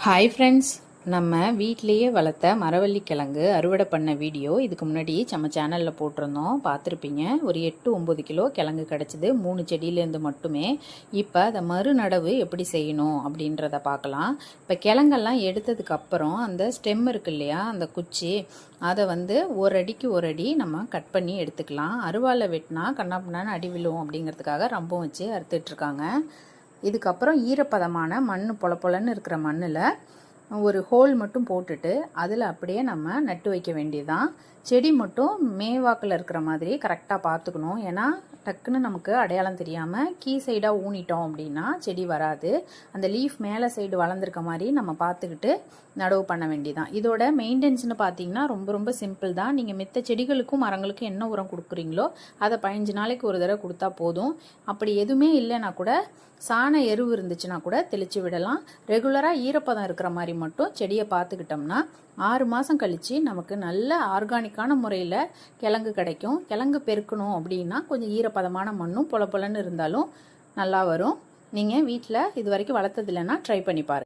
Hi friends, நம்ம வீட்டிலையே வளர்த்த மரவள்ளி கிழங்கு அறுவடை பண்ண வீடியோ இதுக்கு முன்னாடி நம்ம சேனலில் போட்டிருந்தோம், பார்த்துருப்பீங்க. ஒரு 8-9 கிலோ கிழங்கு கிடச்சிது 3 செடியிலேருந்து மட்டுமே. இப்போ அதை மறுநடவு எப்படி செய்யணும் அப்படின்றத பார்க்கலாம். இப்போ கிழங்கெல்லாம் எடுத்ததுக்கப்புறம் அந்த ஸ்டெம் இருக்கு இல்லையா, அந்த குச்சி, அதை ஒரு அடிக்கு ஒரு அடி நம்ம கட் பண்ணி எடுத்துக்கலாம். அருவாலை வெட்டினா கண்ணாப்பின்னான்னு அடி விழுவும் அப்படிங்கிறதுக்காக ரம்பம் வச்சு அறுத்துட்ருக்காங்க. இதுக்கப்புறம் ஈரப்பதமான மண் பொல பொலன்னு இருக்கிற மண்ணில் ஒரு ஹோல் மட்டும் போட்டுட்டு அதில் அப்படியே நம்ம நட்டு வைக்க வேண்டியதுதான். செடி மட்டும் மேவாக்கில் இருக்கிற மாதிரி கரெக்டாக பார்த்துக்கணும். ஏன்னா டக்குன்னு நமக்கு அடையாளம் தெரியாமல் கீ சைடாக ஊனிட்டோம் அப்படின்னா செடி வராது. அந்த லீஃப் மேலே சைடு வளர்ந்துருக்க மாதிரி நம்ம பார்த்துக்கிட்டு நடவு பண்ண வேண்டியதான். இதோட மெயின்டெனன்ஸ்னு பார்த்தீங்கன்னா ரொம்ப ரொம்ப சிம்பிள் தான். நீங்கள் மித்த செடிகளுக்கும் மரங்களுக்கும் என்ன உரம் கொடுக்குறீங்களோ அதை 15 நாளைக்கு ஒரு தடவை கொடுத்தா போதும். அப்படி எதுவுமே இல்லைன்னா கூட சாண எருவு இருந்துச்சுன்னா கூட தெளித்து விடலாம். ரெகுலராக ஈரப்பதம் இருக்கிற மாதிரி மட்டும் செடியை பார்த்துக்கிட்டோம்னா 6 மாதம் கழித்து நமக்கு நல்ல ஆர்கானிக்கான முறையில் கிழங்கு கிடைக்கும். கிழங்கு பெருக்கணும் அப்படின்னா கொஞ்சம் ஈரப்பதமான மண்ணும் பொல பொலன்னு இருந்தாலும் நல்லா வரும். நீங்கள் வீட்டில் இது வரைக்கும் வளர்த்தது இல்லைன்னா ட்ரை பண்ணி பாருங்கள்.